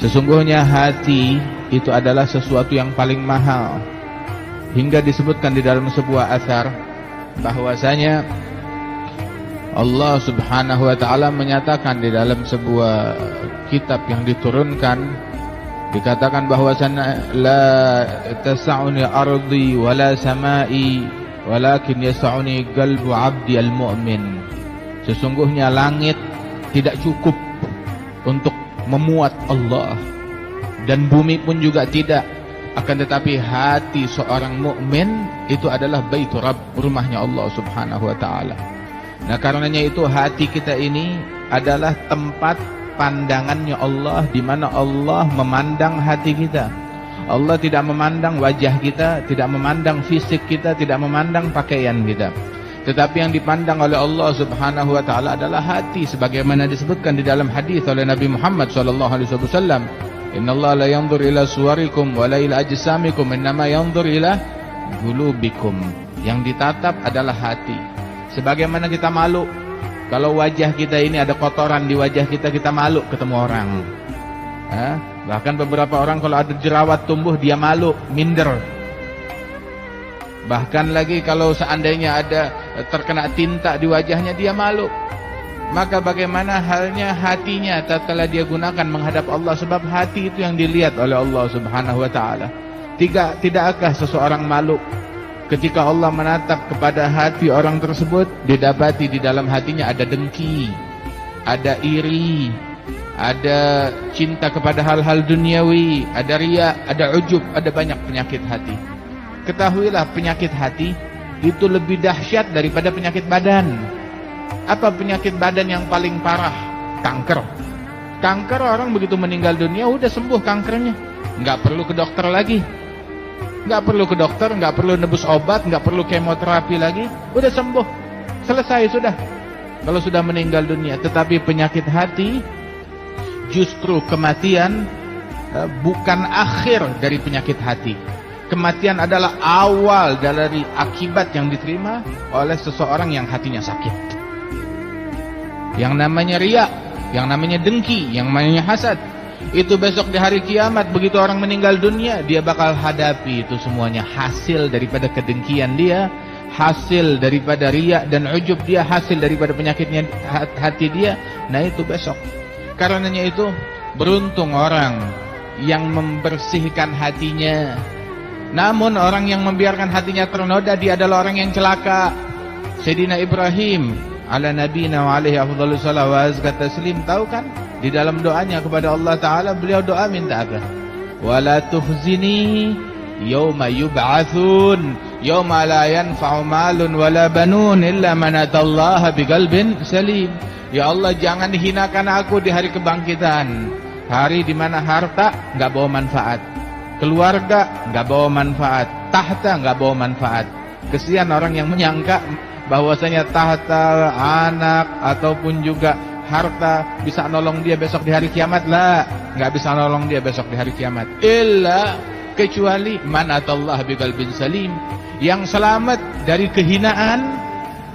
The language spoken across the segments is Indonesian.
Sesungguhnya hati itu adalah sesuatu yang paling mahal. Hingga disebutkan di dalam sebuah athar bahwasanya Allah Subhanahu wa taala menyatakan di dalam sebuah kitab yang diturunkan, dikatakan bahwasanya la tas'uni ardi wala samai walakin yas'uni qalbu 'abdi al-mu'min. Sesungguhnya langit tidak cukup untuk memuat Allah dan bumi pun juga tidak, akan tetapi hati seorang mukmin itu adalah baitur rabb, rumahnya Allah Subhanahu wa taala. Nah, karenanya itu hati kita ini adalah tempat pandangannya Allah, di mana Allah memandang hati kita. Allah tidak memandang wajah kita, tidak memandang fisik kita, tidak memandang pakaian kita. Tetapi yang dipandang oleh Allah Subhanahu wa taala adalah hati, sebagaimana disebutkan di dalam hadis oleh Nabi Muhammad sallallahu alaihi wasallam, "Innallaha la yanzur ila suwarikum wa la ila ajsamikum, innama yanzur ila qulubikum." Yang ditatap adalah hati. Sebagaimana kita malu kalau wajah kita ini ada kotoran di wajah kita, kita malu ketemu orang. Bahkan beberapa orang kalau ada jerawat tumbuh dia malu, minder. Bahkan lagi kalau seandainya ada terkena tinta di wajahnya, dia malu. Maka bagaimana halnya hatinya tatkala dia gunakan menghadap Allah, sebab hati itu yang dilihat oleh Allah Subhanahu wa taala. Tidakkah seseorang malu ketika Allah menatap kepada hati orang tersebut, didapati di dalam hatinya ada dengki, ada iri, ada cinta kepada hal-hal duniawi, ada riya, ada ujub, ada banyak penyakit hati. Ketahuilah, penyakit hati itu lebih dahsyat daripada penyakit badan. Apa penyakit badan yang paling parah? Kanker. Kanker, orang begitu meninggal dunia udah sembuh kankernya, nggak perlu ke dokter lagi. Nggak perlu ke dokter, nggak perlu nebus obat, nggak perlu kemoterapi lagi, udah sembuh, selesai sudah. Kalau sudah meninggal dunia. Tetapi penyakit hati, justru kematian bukan akhir dari penyakit hati. Kematian adalah awal dari akibat yang diterima oleh seseorang yang hatinya sakit. Yang namanya riya, yang namanya dengki, yang namanya hasad, itu besok di hari kiamat begitu orang meninggal dunia, dia bakal hadapi itu semuanya. Hasil daripada kedengkian dia, hasil daripada riya dan ujub dia, hasil daripada penyakitnya hati dia. Nah, itu besok. Karenanya itu beruntung orang yang membersihkan hatinya. Namun orang yang membiarkan hatinya ternoda, dia adalah orang yang celaka. Sayyidina Ibrahim ala nabiyina wa alaihi afdhalus salawat wa azka taslim, tahu kan? Di dalam doanya kepada Allah Ta'ala, beliau doa minta apa? Wala tuhzini yawma yub'atsun yawma la yanfa'u malun wala banun illa man atallaha biqalbin salim. Ya Allah, jangan hinakan aku di hari kebangkitan, hari di mana harta enggak bawa manfaat, keluarga enggak bawa manfaat, tahta enggak bawa manfaat. Kesian orang yang menyangka bahwasanya tahta, anak ataupun juga harta bisa nolong dia besok di hari kiamat. Lah, nggak bisa nolong dia besok di hari kiamat. Illa, kecuali man atallaha biqalbin salim. Yang selamat dari kehinaan,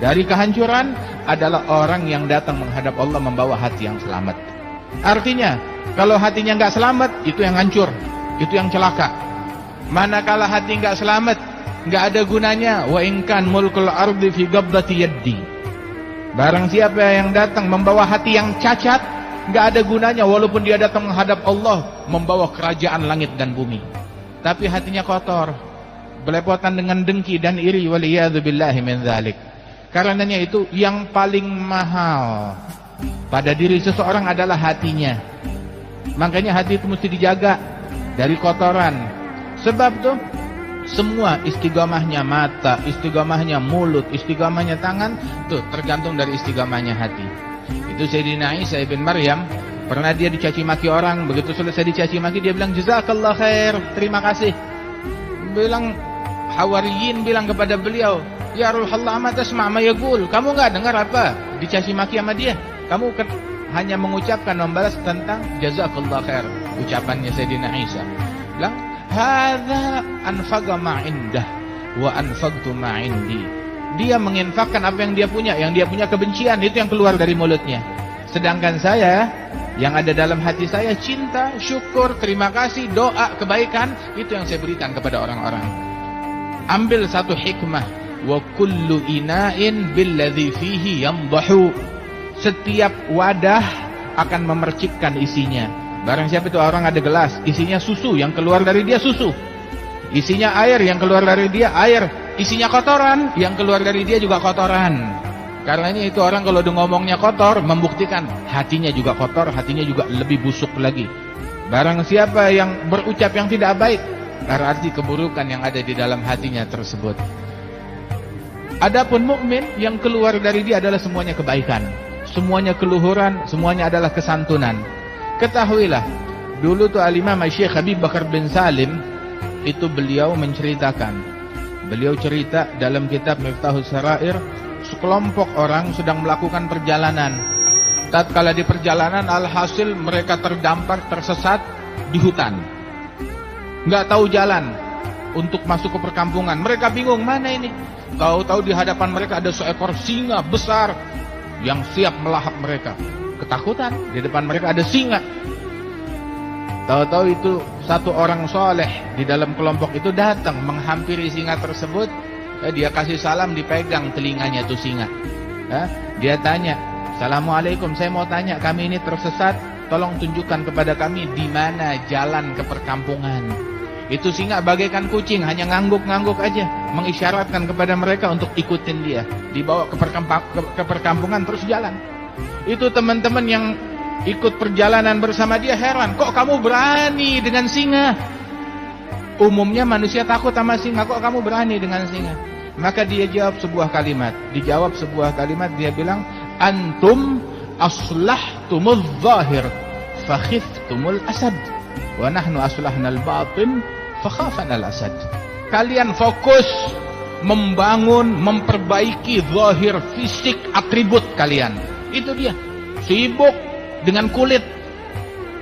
dari kehancuran adalah orang yang datang menghadap Allah membawa hati yang selamat. Artinya, kalau hatinya nggak selamat, itu yang hancur, itu yang celaka. Manakala hati nggak selamat, nggak ada gunanya. Wa in kan mulkul ardi fi qabdati yaddi. Barang siapa yang datang membawa hati yang cacat, nggak ada gunanya walaupun dia datang menghadap Allah membawa kerajaan langit dan bumi. Tapi hatinya kotor, belepotan dengan dengki dan iri, waliyadzubillahi min dzalik. Karenanya itu yang paling mahal pada diri seseorang adalah hatinya. Makanya hati itu mesti dijaga dari kotoran. Sebab tuh semua istiqamahnya mata, istiqamahnya mulut, istiqamahnya tangan, tuh tergantung dari istiqamahnya hati. Itu Sayyidina Isa ibn Maryam, pernah dia dicaci maki orang. Begitu selesai dicaci maki, dia bilang jazakallah khair, terima kasih. Bilang Hawariyin bilang kepada beliau, ya Rasulullah, ma tasma' ma yaqul. Kamu enggak dengar apa dicaci maki sama dia? Kamu hanya mengucapkan, membalas tentang jazakallah khair, ucapannya Sayyidina Isa. Bilang hadza anfaqa ma indah wa anfaqtu ma indi. Dia menginfakkan apa yang dia punya kebencian itu yang keluar dari mulutnya. Sedangkan saya, yang ada dalam hati saya, cinta, syukur, terima kasih, doa, kebaikan, itu yang saya berikan kepada orang-orang. Ambil satu hikmah, wa kullu ina'in billadhi fihi yamdahu. Setiap wadah akan memercikkan isinya. Barang siapa itu orang ada gelas, isinya susu, yang keluar dari dia susu. Isinya air, yang keluar dari dia air. Isinya kotoran, yang keluar dari dia juga kotoran. Karenanya itu orang kalau udah ngomongnya kotor, membuktikan hatinya juga kotor, hatinya juga lebih busuk lagi. Barang siapa yang berucap yang tidak baik, berarti keburukan yang ada di dalam hatinya tersebut. Adapun mukmin, yang keluar dari dia adalah semuanya kebaikan, semuanya keluhuran, semuanya adalah kesantunan. Ketahuilah, dulu tuh Al-Imam Syekh Habib Bakar bin Salim, itu beliau menceritakan, beliau cerita dalam kitab Miftahus Sarair, sekelompok orang sedang melakukan perjalanan. Tatkala di perjalanan, alhasil mereka terdampar, tersesat di hutan, nggak tahu jalan untuk masuk ke perkampungan. Mereka bingung, mana ini? Tahu-tahu di hadapan mereka ada seekor singa besar yang siap melahap mereka. Ketakutan, di depan mereka ada singa. Tahu-tahu itu satu orang soleh di dalam kelompok itu datang menghampiri singa tersebut. Dia kasih salam, dipegang telinganya tuh singa. Dia tanya, "Assalamualaikum, saya mau tanya, kami ini tersesat, tolong tunjukkan kepada kami di mana jalan ke perkampungan." Itu singa bagaikan kucing, hanya ngangguk-ngangguk aja, mengisyaratkan kepada mereka untuk ikutin dia. Dibawa ke perkampungan, terus jalan. Itu teman-teman yang ikut perjalanan bersama dia heran, "Kok kamu berani dengan singa? Umumnya manusia takut sama singa, kok kamu berani dengan singa?" Maka dia jawab sebuah kalimat. Dijawab sebuah kalimat, dia bilang, "Antum aslahtumul zahir fakhiftumul asad, wa nahnu aslahnal batin fakhafanal asad." Kalian fokus membangun, memperbaiki zahir, fisik, atribut kalian. Itu dia, sibuk dengan kulit,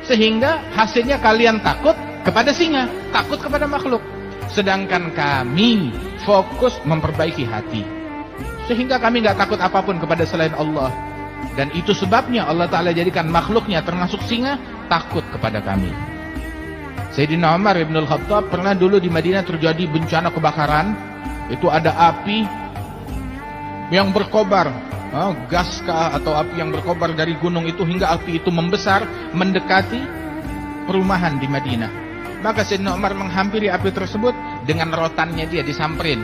sehingga hasilnya kalian takut kepada singa, takut kepada makhluk. Sedangkan kami fokus memperbaiki hati, sehingga kami nggak takut apapun kepada selain Allah. Dan itu sebabnya Allah Ta'ala jadikan makhluknya termasuk singa takut kepada kami. Sayyidina Umar ibn al-Khattab pernah dulu di Madinah terjadi bencana kebakaran. Itu ada api yang berkobar, gas kah atau api yang berkobar dari gunung itu, hingga api itu membesar mendekati perumahan di Madinah. Maka Sayyidina Umar menghampiri api tersebut dengan rotannya, dia disamperin,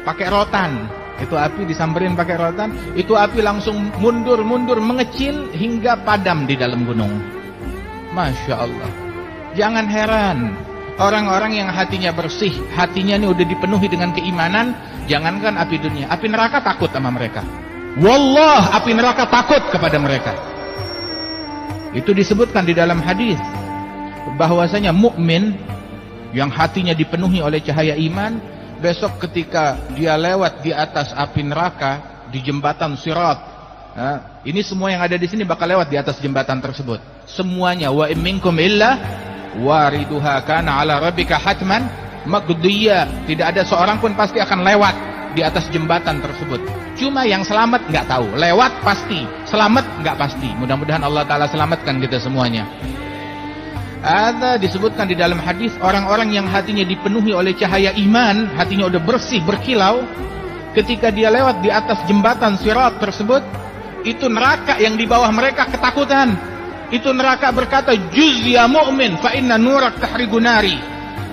pakai rotan. Itu api disamperin pakai rotan, itu api langsung mundur mengecil hingga padam di dalam gunung. Masya Allah. Jangan heran, orang-orang yang hatinya bersih, hatinya ini udah dipenuhi dengan keimanan, jangankan api dunia, api neraka takut sama mereka. Wallah, api neraka takut kepada mereka. Itu disebutkan di dalam hadis bahwasanya mukmin yang hatinya dipenuhi oleh cahaya iman, besok ketika dia lewat di atas api neraka di jembatan Sirat, ini semua yang ada di sini bakal lewat di atas jembatan tersebut. Semuanya, wa in minkum illa wariduha kana ala rabbika hatman maqdiyya. Tidak ada seorang pun pasti akan lewat di atas jembatan tersebut. Cuma yang selamat nggak tahu, lewat pasti, selamat nggak pasti. Mudah-mudahan Allah Ta'ala selamatkan kita semuanya. Ada disebutkan di dalam hadis, orang-orang yang hatinya dipenuhi oleh cahaya iman, hatinya udah bersih, berkilau, ketika dia lewat di atas jembatan Sirat tersebut, itu neraka yang di bawah mereka ketakutan. Itu neraka berkata, "Juz ya mu'min, fa inna nurak tahrigu nari."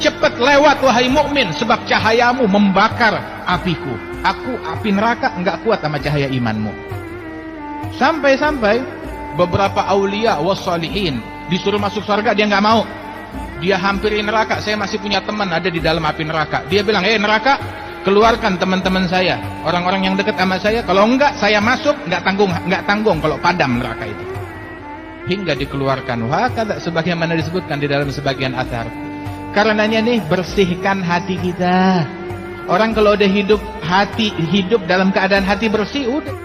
Cepat lewat wahai mukmin, sebab cahayamu membakar apiku. Aku api neraka enggak kuat sama cahaya imanmu. Sampai-sampai beberapa aulia wassalihin disuruh masuk surga, dia nggak mau. Dia hampiri neraka. "Saya masih punya teman ada di dalam api neraka." Dia bilang, neraka, keluarkan teman-teman saya, orang-orang yang dekat sama saya. Kalau enggak, saya masuk, nggak tanggung kalau padam neraka itu. Hingga dikeluarkan. Wah, kata sebagaimana disebutkan di dalam sebagian athar. Karenanya nih, bersihkan hati kita. Orang kalau udah hidup dalam keadaan hati bersih, udah.